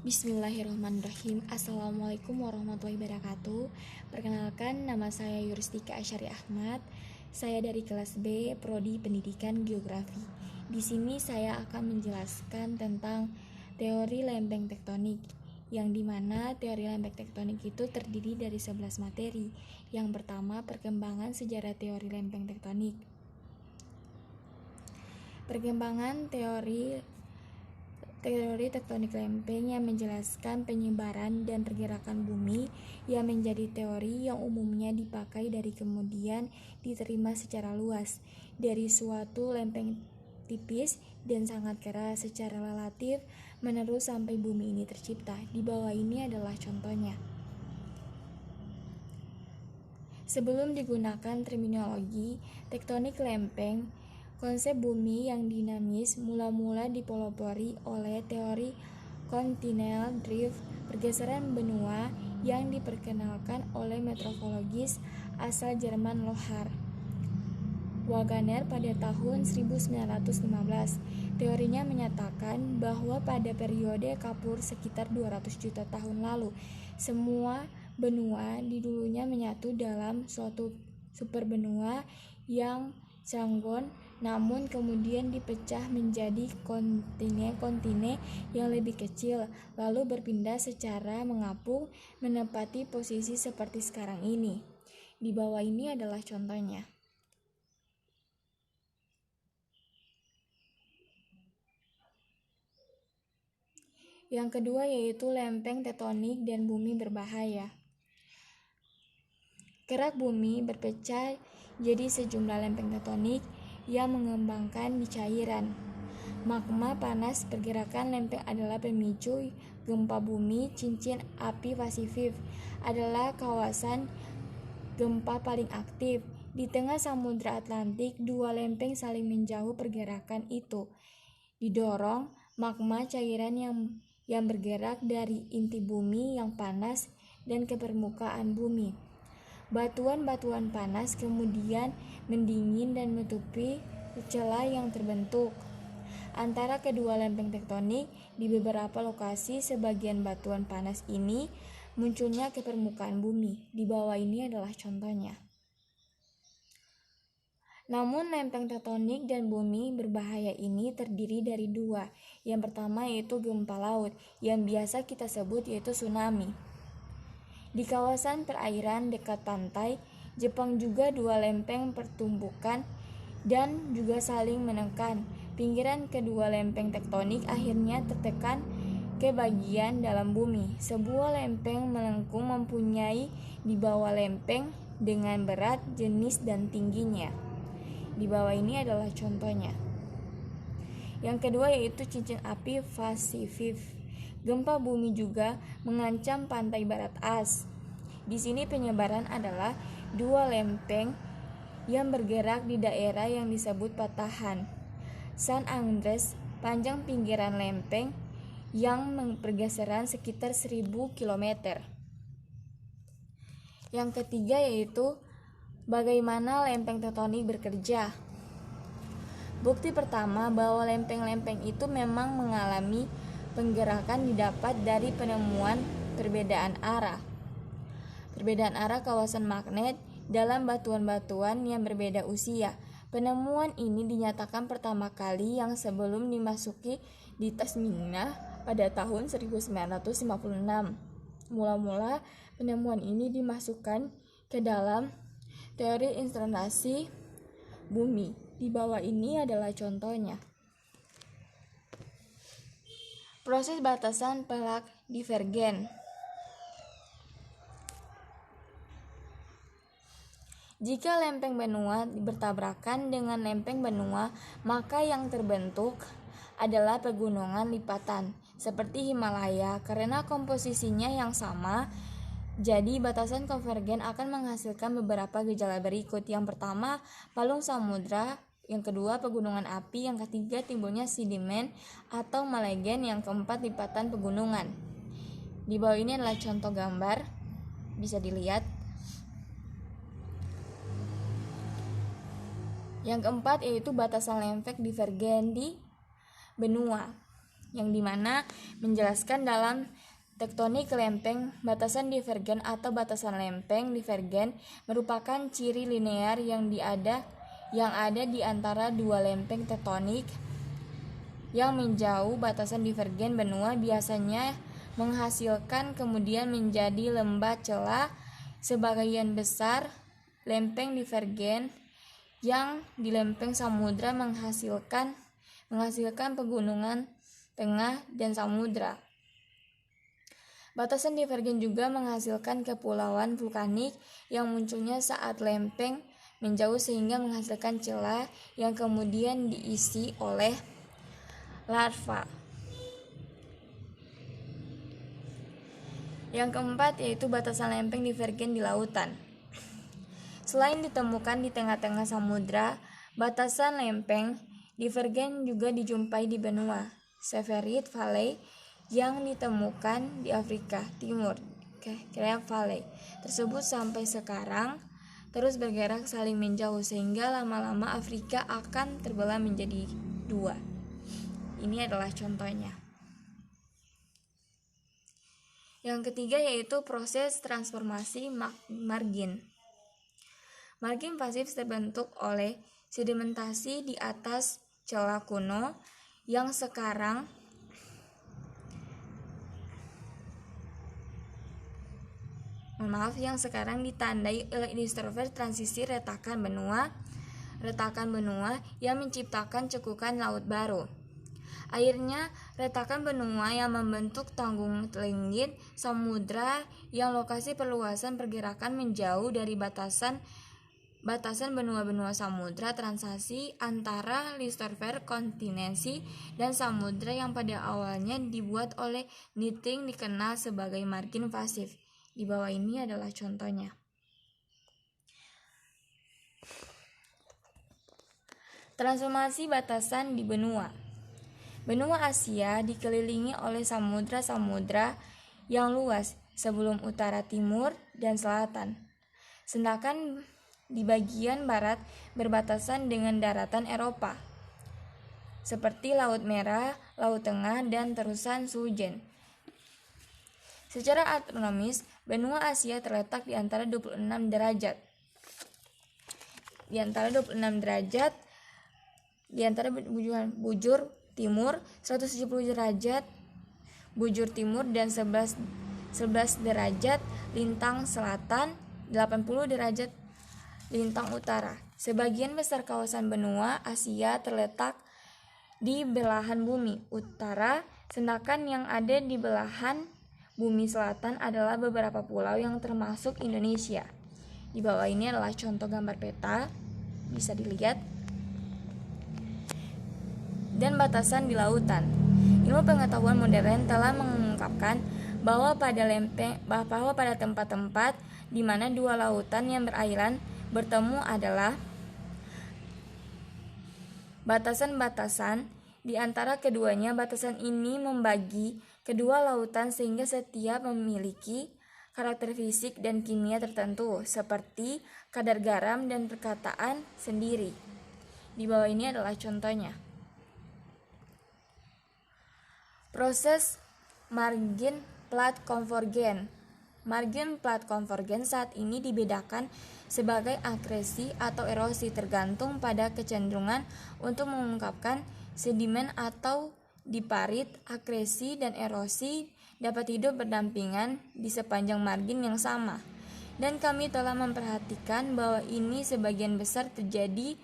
Bismillahirrahmanirrahim. Assalamualaikum warahmatullahi wabarakatuh. Perkenalkan, nama saya Yuristika Asyari Ahmad. Saya dari kelas B, Prodi Pendidikan Geografi. Di sini saya akan menjelaskan tentang teori lempeng tektonik, yang dimana teori lempeng tektonik itu terdiri dari 11 materi. Yang pertama, perkembangan sejarah teori lempeng tektonik. Perkembangan teori tektonik lempeng yang menjelaskan penyebaran dan pergerakan bumi yang menjadi teori yang umumnya dipakai dari kemudian diterima secara luas dari suatu lempeng tipis dan sangat keras secara relatif menerus sampai bumi ini tercipta. Di bawah ini adalah contohnya. Sebelum digunakan terminologi tektonik lempeng, konsep bumi yang dinamis mula-mula dipelopori oleh teori continental drift, pergeseran benua yang diperkenalkan oleh meteorologis asal Jerman Lothar Wagner pada tahun 1915. Teorinya menyatakan bahwa pada periode kapur sekitar 200 juta tahun lalu, semua benua di dulunya menyatu dalam suatu superbenua yang canggon, namun kemudian dipecah menjadi kontinen-kontinen yang lebih kecil, lalu berpindah secara mengapung menempati posisi seperti sekarang ini. Di bawah ini adalah contohnya. Yang kedua yaitu lempeng tektonik dan bumi berbahaya. Kerak bumi berpecah jadi sejumlah lempeng tektonik yang mengembangkan di cairan. Magma panas pergerakan lempeng adalah pemicu gempa bumi. Cincin api Pasifik adalah kawasan gempa paling aktif. Di tengah Samudra Atlantik, dua lempeng saling menjauh pergerakan itu didorong magma cairan yang bergerak dari inti bumi yang panas dan ke permukaan bumi. Batuan-batuan panas kemudian mendingin dan menutupi celah yang terbentuk antara kedua lempeng tektonik. Di beberapa lokasi, sebagian batuan panas ini munculnya ke permukaan bumi. Di bawah ini adalah contohnya. Namun lempeng tektonik dan bumi berbahaya ini terdiri dari dua. Yang pertama yaitu gempa laut, yang biasa kita sebut yaitu tsunami. Di kawasan perairan dekat pantai, Jepang juga dua lempeng pertumbukan dan juga saling menekan. Pinggiran kedua lempeng tektonik akhirnya tertekan ke bagian dalam bumi. Sebuah lempeng melengkung mempunyai di bawah lempeng dengan berat, jenis, dan tingginya. Di bawah ini adalah contohnya. Yang kedua yaitu cincin api Pasifik. Gempa bumi juga mengancam pantai barat as. Di sini penyebaran adalah dua lempeng yang bergerak di daerah yang disebut patahan San Andreas. Panjang pinggiran lempeng yang bergeseran sekitar 1000 km. Yang ketiga yaitu bagaimana lempeng tektonik bekerja. Bukti pertama bahwa lempeng-lempeng itu memang mengalami penggerakan didapat dari penemuan perbedaan arah kawasan magnet dalam batuan-batuan yang berbeda usia. Penemuan ini dinyatakan pertama kali yang sebelum dimasuki di Tasmania pada tahun 1956. Mula-mula penemuan ini dimasukkan ke dalam teori instansi bumi. Di bawah ini adalah contohnya. Proses batasan pelak divergen. Jika lempeng benua bertabrakan dengan lempeng benua, maka yang terbentuk adalah pegunungan lipatan seperti Himalaya. Karena komposisinya yang sama, jadi batasan konvergen akan menghasilkan beberapa gejala berikut. Yang pertama, palung samudra. Yang kedua, pegunungan api. Yang ketiga, timbulnya sedimen atau malegen. Yang keempat, lipatan pegunungan. Di bawah ini adalah contoh gambar, bisa dilihat. Yang keempat yaitu batasan lempeng divergen di benua. yang dimana menjelaskan dalam tektonik lempeng, batasan divergen atau batasan lempeng divergen merupakan ciri linear yang ada di antara dua lempeng tektonik yang menjauh. Batasan divergen benua biasanya menghasilkan kemudian menjadi lembah celah. Sebagian besar lempeng divergen yang di lempeng samudra menghasilkan pegunungan tengah dan samudra. Batasan divergen juga menghasilkan kepulauan vulkanik yang munculnya saat lempeng menjauh sehingga menghasilkan celah yang kemudian diisi oleh larva. Yang keempat yaitu batasan lempeng divergen di lautan. Selain ditemukan di tengah-tengah samudra, batasan lempeng divergen juga dijumpai di benua Severid Valley yang ditemukan di Afrika Timur, Craig Valley tersebut sampai sekarang terus bergerak saling menjauh sehingga lama-lama Afrika akan terbelah menjadi dua. Ini adalah contohnya. Yang ketiga yaitu proses transformasi margin. Margin pasif terbentuk oleh sedimentasi di atas celah kuno yang sekarang ditandai oleh lithosfer transisi retakan benua yang menciptakan cekukan laut baru. Akhirnya, retakan benua yang membentuk tanggung lenggit samudra yang lokasi perluasan pergerakan menjauh dari batasan benua-benua samudra transaksi antara lithosfer kontinensi dan samudra yang pada awalnya dibuat oleh Nitting dikenal sebagai margin pasif. Di bawah ini adalah contohnya. Transformasi batasan di benua. Benua Asia dikelilingi oleh samudra-samudra yang luas sebelum utara, timur, dan selatan. Sedangkan di bagian barat berbatasan dengan daratan Eropa, seperti Laut Merah, Laut Tengah, dan terusan Sujen. Secara astronomis, benua Asia terletak di antara 26 derajat. Di antara bujur timur 170 derajat bujur timur dan 11 derajat lintang selatan, 80 derajat lintang utara. Sebagian besar kawasan benua Asia terletak di belahan bumi utara, sedangkan yang ada di belahan bumi selatan adalah beberapa pulau yang termasuk Indonesia. Di bawah ini adalah contoh gambar peta, bisa dilihat. Dan batasan di lautan. Ilmu pengetahuan modern telah mengungkapkan bahwa pada tempat-tempat di mana dua lautan yang berairan bertemu adalah batasan-batasan di antara keduanya. Batasan ini membagi kedua lautan sehingga setiap memiliki karakter fisik dan kimia tertentu seperti kadar garam dan perkataan sendiri. Di bawah ini adalah contohnya. Proses margin plat konvergen. Margin plat konvergen saat ini dibedakan sebagai akresi atau erosi tergantung pada kecenderungan untuk mengungkapkan sedimen atau di parit. Akresi dan erosi dapat hidup berdampingan di sepanjang margin yang sama, dan kami telah memperhatikan bahwa ini sebagian besar terjadi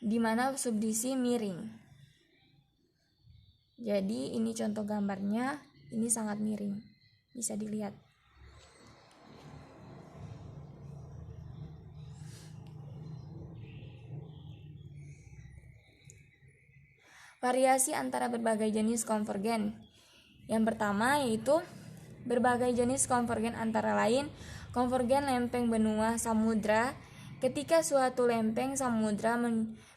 di mana subdivisi miring. Jadi ini contoh gambarnya, ini sangat miring, bisa dilihat. Variasi antara berbagai jenis konvergen. Yang pertama yaitu berbagai jenis konvergen antara lain konvergen lempeng benua samudra. Ketika suatu lempeng samudra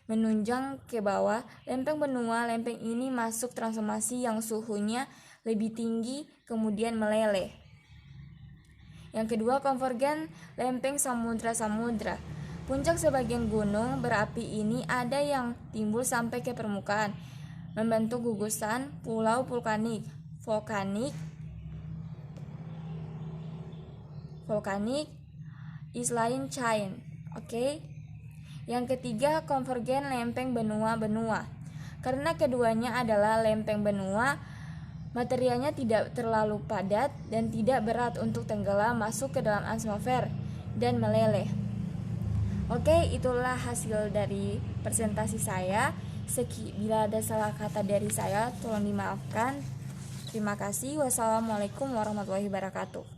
menunjang ke bawah lempeng benua, lempeng ini masuk transformasi yang suhunya lebih tinggi kemudian meleleh. Yang kedua, konvergen lempeng samudra-samudra. Puncak sebagian gunung berapi ini ada yang timbul sampai ke permukaan. membentuk gugusan pulau vulkanik island chain. Oke. Yang ketiga, konvergen lempeng benua-benua. Karena keduanya adalah lempeng benua, materialnya tidak terlalu padat dan tidak berat untuk tenggelam masuk ke dalam atmosfer dan meleleh. Oke, itulah hasil dari presentasi saya. Bila ada salah kata dari saya, tolong dimaafkan. Terima kasih. Wassalamualaikum warahmatullahi wabarakatuh.